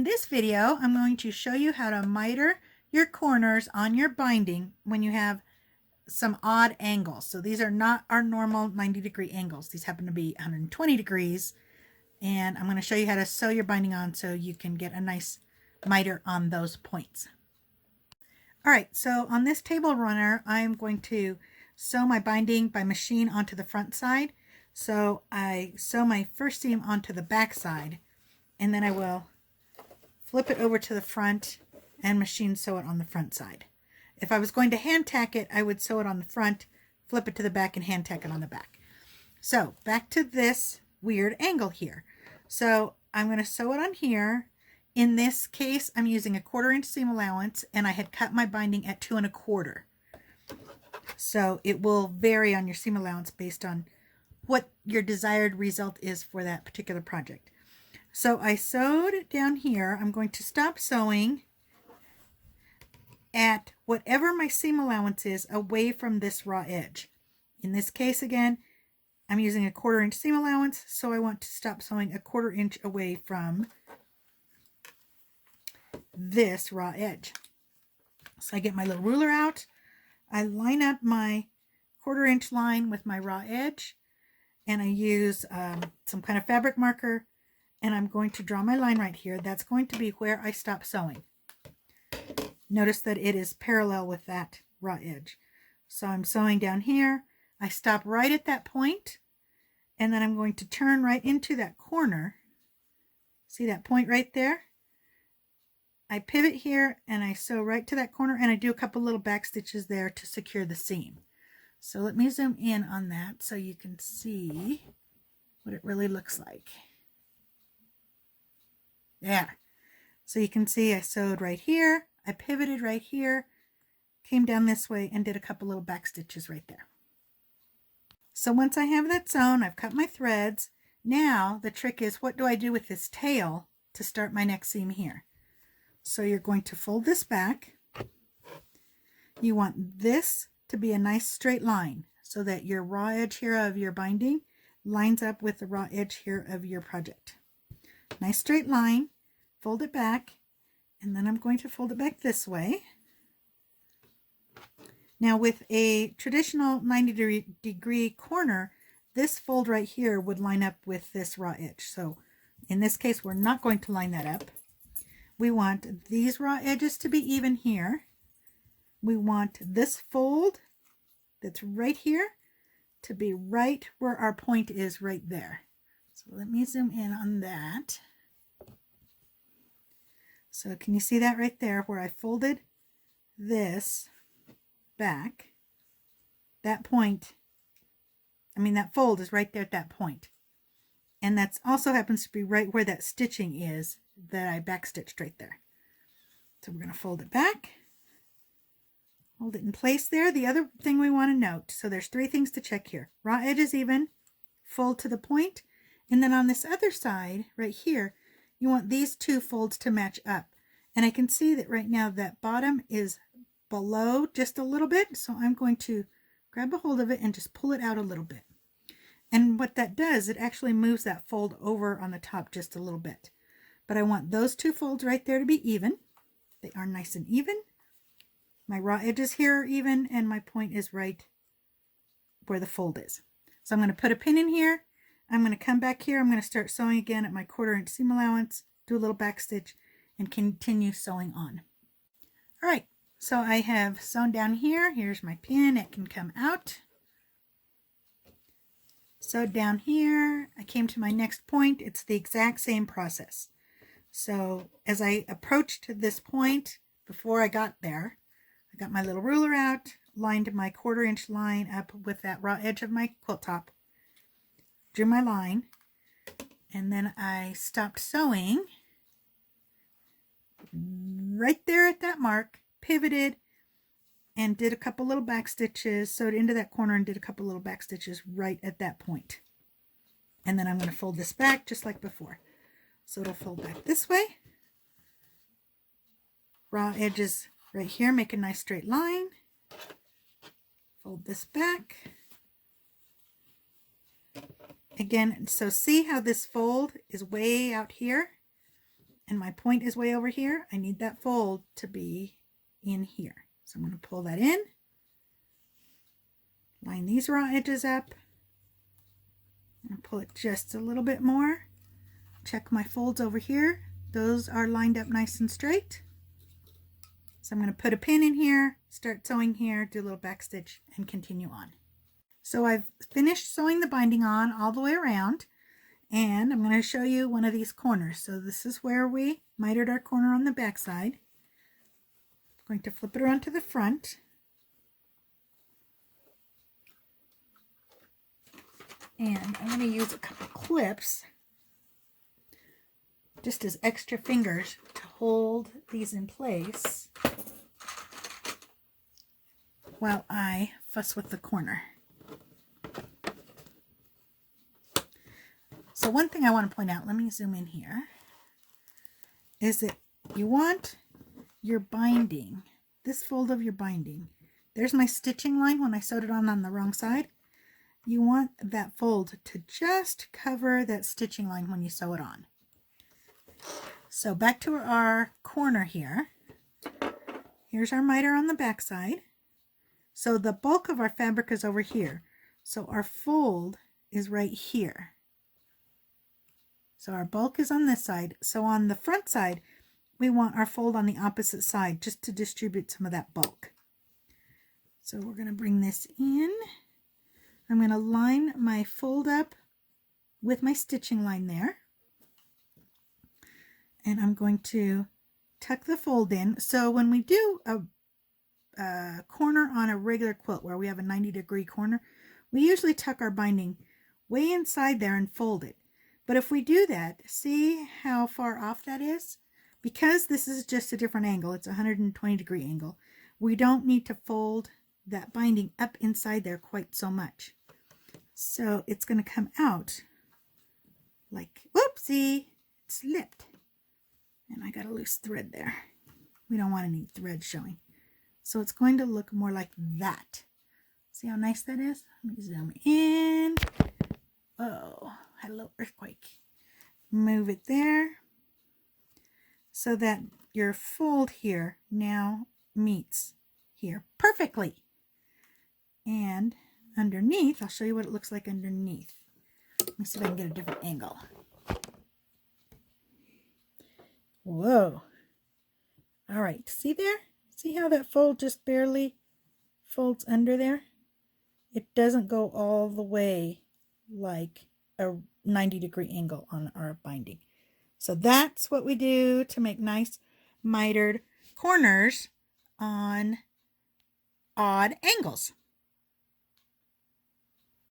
In this video, I'm going to show you how to miter your corners on your binding when you have some odd angles. So these are not our normal 90-degree angles. These happen to be 120 degrees. And I'm going to show you how to sew your binding on so you can get a nice miter on those points. All right, so on this table runner, I'm going to sew my binding by machine onto the front side. So I sew my first seam onto the back side, and then I will flip it over to the front and machine sew it on the front side. If I was going to hand tack it, I would sew it on the front, flip it to the back, and hand tack it on the back. So back to this weird angle here. So I'm going to sew it on here. In this case, I'm using a 1/4 inch seam allowance, and I had cut my binding at 2 1/4. So it will vary on your seam allowance based on what your desired result is for that particular project. So I sewed it down here. I'm going to stop sewing at whatever my seam allowance is away from this raw edge. In this case, again, I'm using a 1/4 inch seam allowance, so I want to stop sewing a 1/4 inch away from this raw edge. So I get my little ruler out. I line up my 1/4 inch line with my raw edge, and I use some kind of fabric marker, and I'm going to draw my line right here. That's going to be where I stop sewing. Notice that it is parallel with that raw edge. So I'm sewing down here. I stop right at that point, and then I'm going to turn right into that corner. See that point right there? I pivot here and I sew right to that corner, and I do a couple little back stitches there to secure the seam. So let me zoom in on that so you can see what it really looks like. There. So you can see I sewed right here, I pivoted right here, came down this way, and did a couple little back stitches right there. So once I have that sewn, I've cut my threads. Now the trick is, what do I do with this tail to start my next seam here? So you're going to fold this back. You want this to be a nice straight line so that your raw edge here of your binding lines up with the raw edge here of your project. Nice straight line, fold it back, and then I'm going to fold it back this way. Now with a traditional 90-degree corner, this fold right here would line up with this raw edge. So in this case, we're not going to line that up. We want these raw edges to be even here. We want this fold that's right here to be right where our point is right there. So let me zoom in on that. So can you see that right there where I folded this back? That point, that fold is right there at that point. And that also happens to be right where that stitching is that I backstitched right there. So we're going to fold it back, hold it in place there. The other thing we want to note, so there's 3 things to check here. Raw edge is even, fold to the point, and then on this other side right here, you want these 2 folds to match up. And I can see that right now that bottom is below just a little bit, so I'm going to grab a hold of it and just pull it out a little bit. And what that does, it actually moves that fold over on the top just a little bit. But I want those 2 folds right there to be even. They are nice and even. My raw edges here are even, and my point is right where the fold is. So I'm going to put a pin in here. I'm going to come back here. I'm going to start sewing again at my 1/4 inch seam allowance, do a little back stitch, and continue sewing on. All right, so I have sewn down here. Here's my pin. It can come out. Sewed down here. I came to my next point. It's the exact same process. So as I approached this point, before I got there, I got my little ruler out, lined my 1/4 inch line up with that raw edge of my quilt top, drew my line, and then I stopped sewing right there at that mark, pivoted, and did a couple little back stitches, sewed into that corner and did a couple little back stitches right at that point. And then I'm going to fold this back just like before. So it'll fold back this way. Raw edges right here, make a nice straight line. Fold this back. Again, so see how this fold is way out here? and my point is way over here, I need that fold to be in here. So I'm going to pull that in, line these raw edges up, and pull it just a little bit more. Check my folds over here. Those are lined up nice and straight. So I'm going to put a pin in here, start sewing here, do a little back stitch, and continue on. So I've finished sewing the binding on all the way around, and I'm going to show you one of these corners. So this is where we mitered our corner on the back side. I'm going to flip it around to the front. And I'm going to use a couple clips just as extra fingers to hold these in place while I fuss with the corner. So one thing I want to point out, let me zoom in here, is that you want your binding, this fold of your binding, there's my stitching line when I sewed it on the wrong side. You want that fold to just cover that stitching line when you sew it on. So back to our corner here. Here's our miter on the back side. So the bulk of our fabric is over here. So our fold is right here. So our bulk is on this side. So on the front side, we want our fold on the opposite side just to distribute some of that bulk. So we're going to bring this in. I'm going to line my fold up with my stitching line there. And I'm going to tuck the fold in. So when we do a corner on a regular quilt where we have a 90-degree corner, we usually tuck our binding way inside there and fold it. But if we do that, see how far off that is? Because this is just a different angle, it's a 120-degree angle, we don't need to fold that binding up inside there quite so much. So it's going to come out like, whoopsie, it slipped. And I got a loose thread there. We don't want any thread showing. So it's going to look more like that. See how nice that is? Let me zoom in. Oh, had a little earthquake. Move it there so that your fold here now meets here perfectly. And underneath, I'll show you what it looks like underneath. Let me see if I can get a different angle. Whoa. All right, see there? See how that fold just barely folds under there? It doesn't go all the way like a 90-degree angle on our binding. So that's what we do to make nice mitered corners on odd angles.